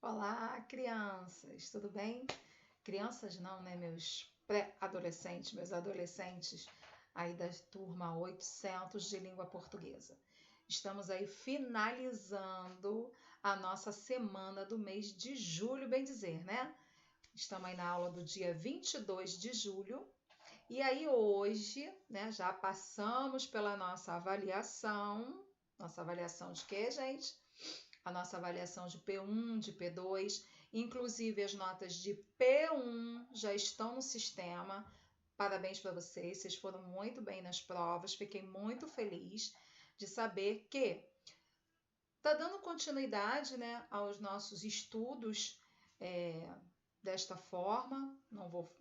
Olá, crianças, tudo bem? Crianças não, né? Meus pré-adolescentes, meus adolescentes aí da turma 800 de língua portuguesa. Estamos aí finalizando a nossa semana do mês de julho, bem dizer, né? Estamos aí na aula do dia 22 de julho. E aí hoje, né, já passamos pela nossa avaliação de quê, gente? A nossa avaliação de P1, de P2, inclusive as notas de P1 já estão no sistema. Parabéns para vocês, vocês foram muito bem nas provas, fiquei muito feliz de saber que está dando continuidade, né, aos nossos estudos desta forma. Não vou,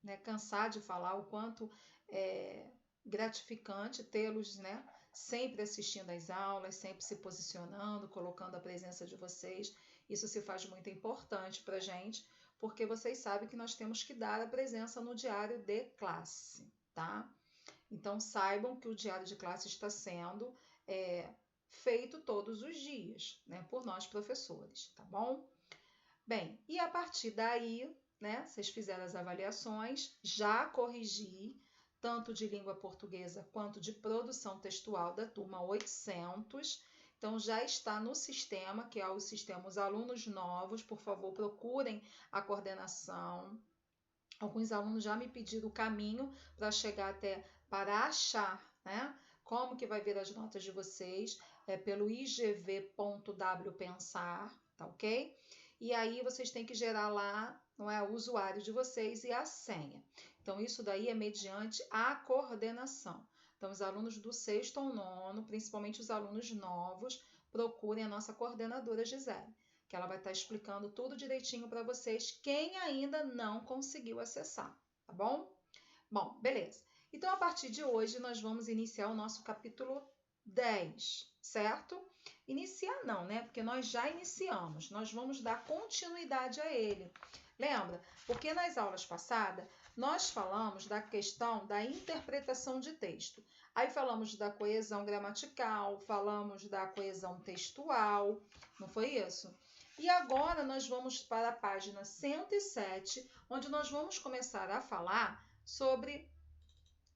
né, cansar de falar o quanto é gratificante tê-los, né, sempre assistindo às aulas, sempre se posicionando, colocando a presença de vocês. Isso se faz muito importante para a gente, porque vocês sabem que nós temos que dar a presença no diário de classe, tá? Então saibam que o diário de classe está sendo feito todos os dias, né, por nós professores, tá bom? Bem, e a partir daí, né, vocês fizeram as avaliações, já corrigi tanto de língua portuguesa quanto de produção textual da turma 800. Então já está no sistema, que é o sistema Os Alunos Novos. Por favor, procurem a coordenação. Alguns alunos já me pediram o caminho para chegar até, para achar, né, como que vai vir as notas de vocês, pelo igv.wpensar, tá ok? E aí vocês têm que gerar lá, não é, o usuário de vocês e a senha. Então isso daí é mediante a coordenação. Então os alunos do sexto ao nono, principalmente os alunos novos, procurem a nossa coordenadora Gisele, que ela vai estar explicando tudo direitinho para vocês, quem ainda não conseguiu acessar, tá bom? Bom, beleza. Então, a partir de hoje, nós vamos iniciar o nosso capítulo 10, certo? Iniciar não, né? Porque nós já iniciamos, nós vamos dar continuidade a ele. Lembra? Porque nas aulas passadas, nós falamos da questão da interpretação de texto. Aí falamos da coesão gramatical, falamos da coesão textual, não foi isso? E agora nós vamos para a página 107, onde nós vamos começar a falar sobre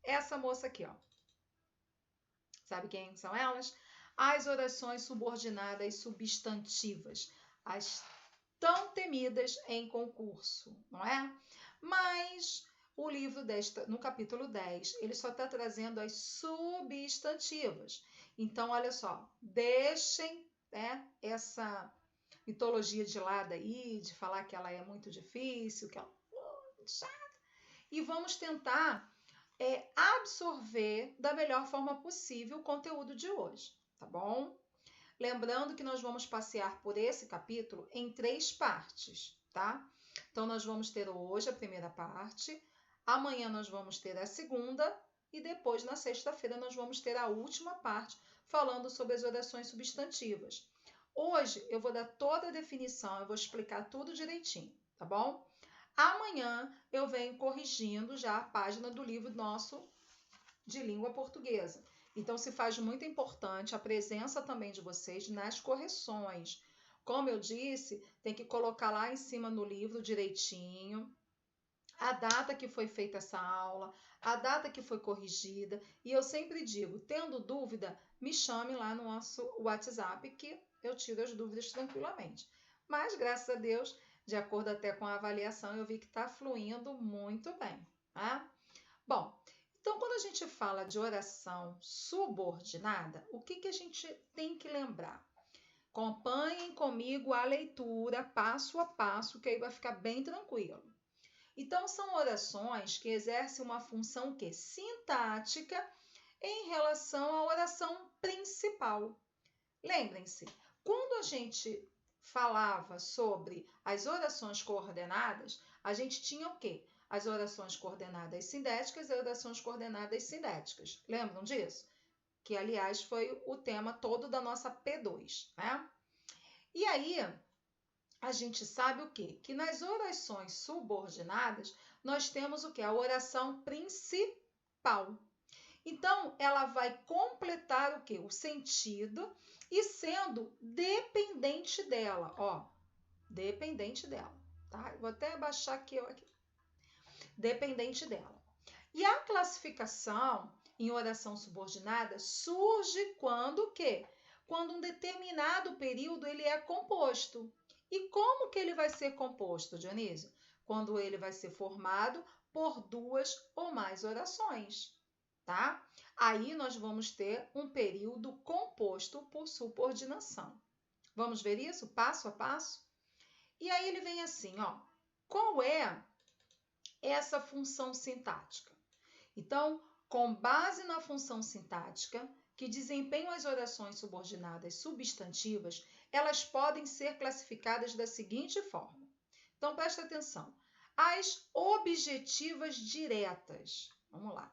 essa moça aqui, ó. Sabe quem são elas? As orações subordinadas substantivas, as tão temidas em concurso, não é? Mas o livro no capítulo 10, ele só está trazendo as substantivas. Então, olha só, deixem, né, essa mitologia de lado aí, de falar que ela é muito difícil, que ela é muito chata, e vamos tentar absorver da melhor forma possível o conteúdo de hoje, tá bom? Lembrando que nós vamos passear por esse capítulo em 3 partes, tá? Então, nós vamos ter hoje a primeira parte, amanhã nós vamos ter a segunda e depois, na sexta-feira, nós vamos ter a última parte, falando sobre as orações substantivas. Hoje eu vou dar toda a definição, eu vou explicar tudo direitinho, tá bom? Amanhã eu venho corrigindo já a página do livro nosso de língua portuguesa. Então, se faz muito importante a presença também de vocês nas correções. Como eu disse, tem que colocar lá em cima no livro direitinho a data que foi feita essa aula, a data que foi corrigida. E eu sempre digo, tendo dúvida, me chame lá no nosso WhatsApp que eu tiro as dúvidas tranquilamente. Mas, graças a Deus, de acordo até com a avaliação, eu vi que está fluindo muito bem, tá? Bom, então quando a gente fala de oração subordinada, o que a gente tem que lembrar? Acompanhem comigo a leitura passo a passo, que aí vai ficar bem tranquilo. Então, são orações que exercem uma função que? Sintática em relação à oração principal. Lembrem-se, quando a gente falava sobre as orações coordenadas, a gente tinha o quê? As orações coordenadas sindéticas e orações coordenadas sindéticas. Lembram disso? Que, aliás, foi o tema todo da nossa P2, né? E aí, a gente sabe o quê? Que nas orações subordinadas, nós temos o quê? A oração principal. Então, ela vai completar o quê? O sentido e sendo dependente dela, ó. Dependente dela, tá? Eu vou até abaixar aqui. Dependente dela. E a classificação em oração subordinada surge quando o quê? Quando um determinado período ele é composto. E como que ele vai ser composto, Dionísio? Quando ele vai ser formado por duas ou mais orações, tá? Aí nós vamos ter um período composto por subordinação. Vamos ver isso passo a passo? E aí ele vem assim, ó. Qual é essa função sintática? Então, com base na função sintática, que desempenham as orações subordinadas substantivas, elas podem ser classificadas da seguinte forma. Então, presta atenção. As objetivas diretas. Vamos lá.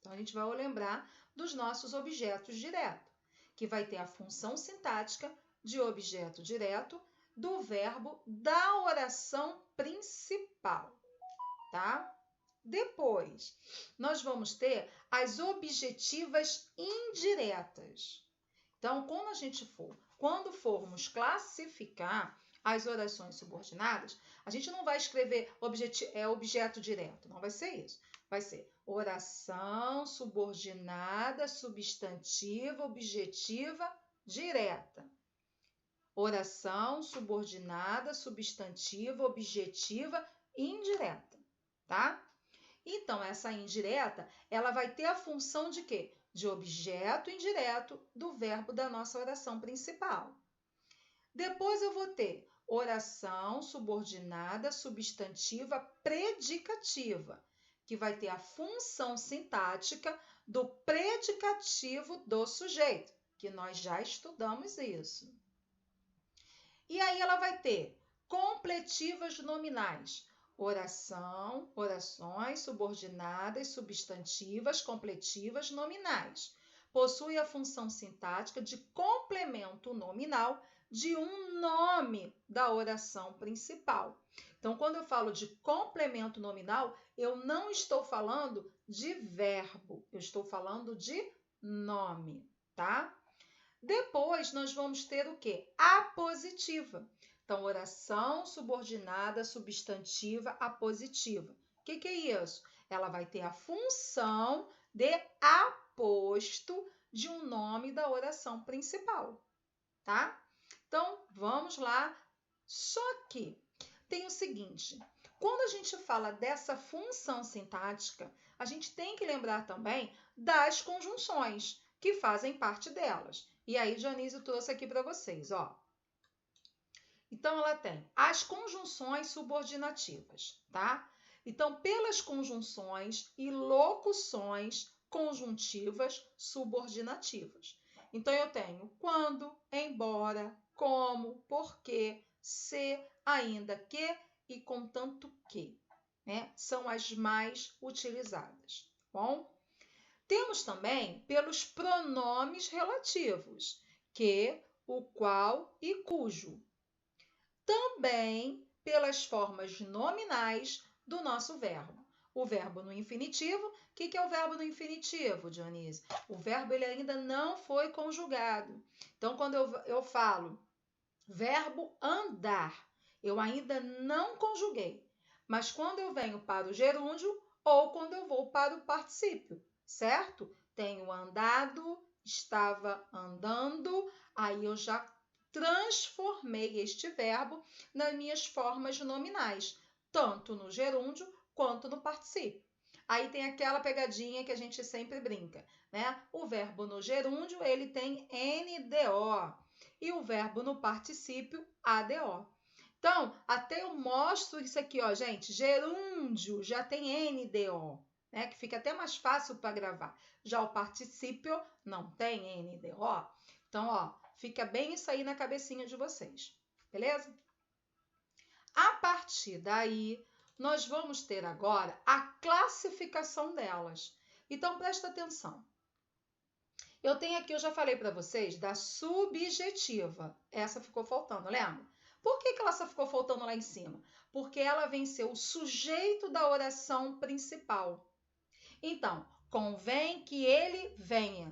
Então, a gente vai lembrar dos nossos objetos diretos, que vai ter a função sintática de objeto direto do verbo da oração principal, tá? Depois, nós vamos ter as objetivas indiretas. Então, quando formos classificar as orações subordinadas, a gente não vai escrever objeto direto, não vai ser isso. Vai ser oração subordinada, substantiva, objetiva, direta. Oração subordinada, substantiva, objetiva, indireta, tá? Então, essa indireta, ela vai ter a função de quê? De objeto indireto do verbo da nossa oração principal. Depois eu vou ter oração subordinada, substantiva, predicativa, que vai ter a função sintática do predicativo do sujeito, que nós já estudamos isso. E aí ela vai ter completivas nominais. Oração, orações subordinadas, substantivas, completivas, nominais. Possui a função sintática de complemento nominal de um nome da oração principal. Então, quando eu falo de complemento nominal, eu não estou falando de verbo, eu estou falando de nome, tá? Depois, nós vamos ter o quê? Apositiva. Então, oração subordinada, substantiva, apositiva. O que é isso? Ela vai ter a função de aposto de um nome da oração principal, tá? Então, vamos lá. Só que tem o seguinte, quando a gente fala dessa função sintática, a gente tem que lembrar também das conjunções que fazem parte delas. E aí, Dionísio trouxe aqui para vocês, ó. Então, ela tem as conjunções subordinativas, tá? Então, pelas conjunções e locuções conjuntivas subordinativas. Então, eu tenho quando, embora, como, porque, se, ainda que e contanto que, né? São as mais utilizadas, tá bom? Temos também pelos pronomes relativos, que, o qual e cujo. Também pelas formas nominais do nosso verbo. O verbo no infinitivo, o que é o verbo no infinitivo, Dionísio? O verbo ele ainda não foi conjugado. Então, quando eu falo verbo andar, eu ainda não conjuguei. Mas quando eu venho para o gerúndio ou quando eu vou para o particípio, certo? Tenho andado, estava andando, aí eu já transformei este verbo nas minhas formas nominais, tanto no gerúndio quanto no particípio. Aí tem aquela pegadinha que a gente sempre brinca, né? O verbo no gerúndio, ele tem NDO e o verbo no particípio, ADO. Então, até eu mostro isso aqui, ó, gente, gerúndio já tem NDO, né? Que fica até mais fácil para gravar. Já o particípio não tem NDO. Então, ó, fica bem isso aí na cabecinha de vocês, beleza? A partir daí, nós vamos ter agora a classificação delas. Então, presta atenção. Eu tenho aqui, eu já falei para vocês, da subjetiva. Essa ficou faltando, lembra? Por que ela só ficou faltando lá em cima? Porque ela vem ser o sujeito da oração principal. Então, convém que ele venha.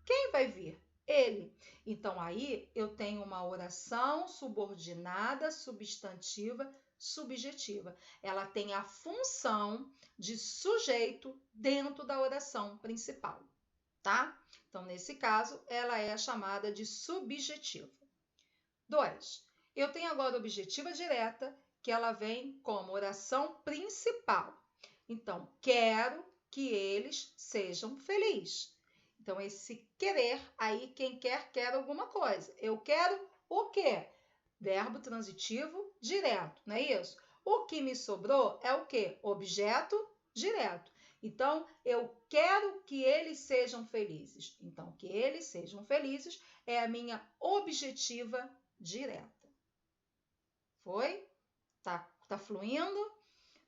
Quem vai vir? ele. Então, aí eu tenho uma oração subordinada, substantiva, subjetiva. Ela tem a função de sujeito dentro da oração principal, tá? Então, nesse caso, ela é chamada de subjetiva. 2. Eu tenho agora a objetiva direta, que ela vem como oração principal. Então, quero que eles sejam felizes. Então, esse querer, aí quem quer alguma coisa. Eu quero o quê? Verbo transitivo direto, não é isso? O que me sobrou é o quê? Objeto direto. Então, eu quero que eles sejam felizes. Então, que eles sejam felizes é a minha objetiva direta. Foi? Tá fluindo?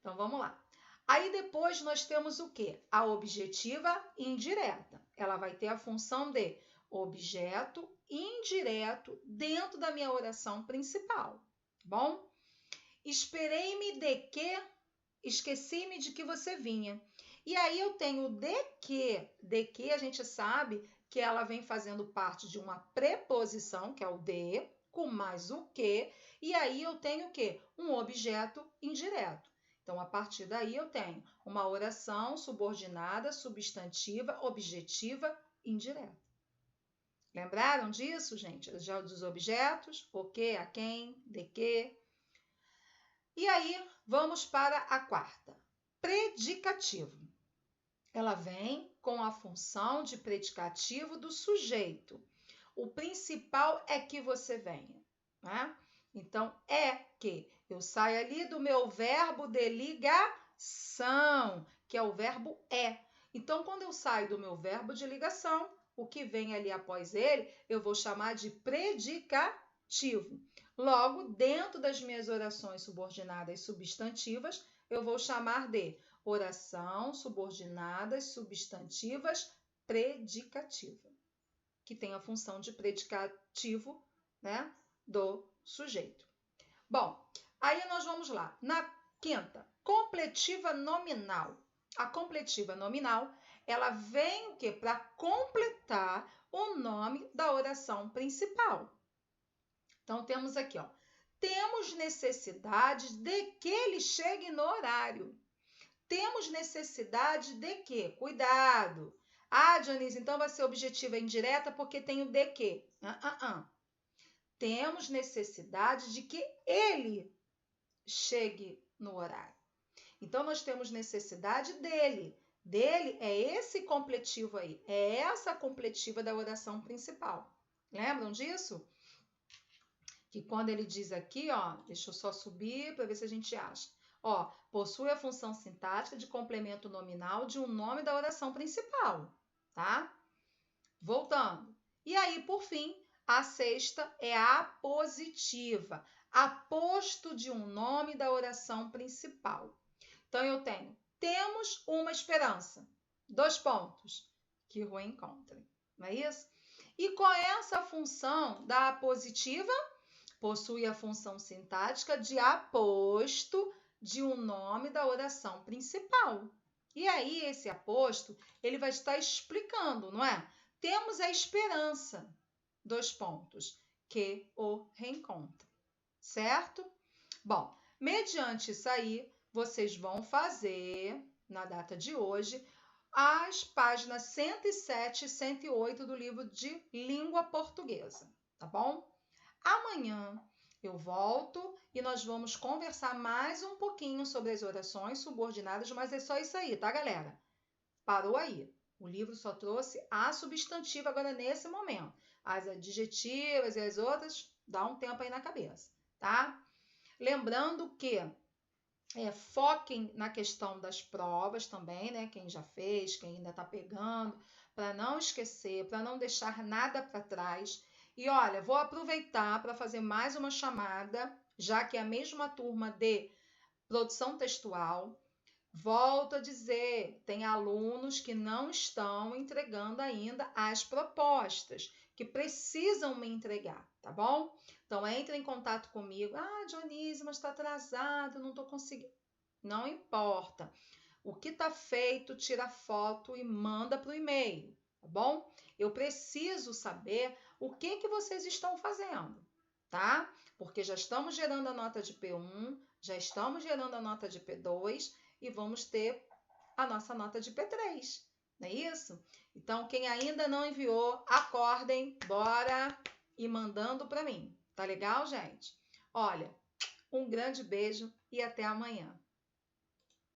Então, vamos lá. Aí depois nós temos o quê? A objetiva indireta. Ela vai ter a função de objeto indireto dentro da minha oração principal, tá bom? Esperei-me de que, esqueci-me de que você vinha. E aí eu tenho de que a gente sabe que ela vem fazendo parte de uma preposição, que é o de, com mais o que, e aí eu tenho o quê? Um objeto indireto. Então, a partir daí, eu tenho uma oração subordinada, substantiva, objetiva, indireta. Lembraram disso, gente? Já dos objetos, o que, a quem, de que. E aí, vamos para a quarta. Predicativo. Ela vem com a função de predicativo do sujeito. O principal é que você venha, né? Então, é que eu saio ali do meu verbo de ligação, que é o verbo é. Então, quando eu saio do meu verbo de ligação, o que vem ali após ele, eu vou chamar de predicativo. Logo, dentro das minhas orações subordinadas substantivas, eu vou chamar de oração subordinadas substantivas predicativa, que tem a função de predicativo, né, do sujeito. Bom, aí nós vamos lá. Na quinta, completiva nominal. A completiva nominal, ela vem o quê? Para completar o nome da oração principal. Então, temos aqui, ó. Temos necessidade de que ele chegue no horário. Temos necessidade de que? Cuidado. Ah, Dionísio, então vai ser objetiva indireta porque tem o de que. Temos necessidade de que ele chegue no horário. Então, nós temos necessidade dele. Dele é esse completivo aí. É essa completiva da oração principal. Lembram disso? Que quando ele diz aqui, ó, deixa eu só subir para ver se a gente acha. Ó, possui a função sintática de complemento nominal de um nome da oração principal, tá? Voltando. E aí, por fim, a sexta é a apositiva, aposto de um nome da oração principal. Então, eu tenho, temos uma esperança. 2 pontos. Que o encontrem. Não é isso? E qual é essa função da apositiva? Possui a função sintática de aposto de um nome da oração principal. E aí, esse aposto, ele vai estar explicando, não é? Temos a esperança, 2 pontos, que o reencontra, certo? Bom, mediante isso aí, vocês vão fazer, na data de hoje, as páginas 107 e 108 do livro de língua portuguesa, tá bom? Amanhã eu volto e nós vamos conversar mais um pouquinho sobre as orações subordinadas, mas é só isso aí, tá, galera? Parou aí. O livro só trouxe a substantiva agora nesse momento. As adjetivas e as outras, dá um tempo aí na cabeça, tá? Lembrando que foquem na questão das provas também, né? Quem já fez, quem ainda está pegando, para não esquecer, para não deixar nada para trás. E olha, vou aproveitar para fazer mais uma chamada, já que é a mesma turma de produção textual. Volto a dizer, tem alunos que não estão entregando ainda as propostas, que precisam me entregar, tá bom? Então, entre em contato comigo. Ah, Dionísio, mas está atrasado, não estou conseguindo. Não importa. O que está feito, tira foto e manda para o e-mail, tá bom? Eu preciso saber o que vocês estão fazendo, tá? Porque já estamos gerando a nota de P1, já estamos gerando a nota de P2 e vamos ter a nossa nota de P3, não é isso? Então, quem ainda não enviou, acordem, bora e mandando para mim. Tá legal, gente? Olha, um grande beijo e até amanhã.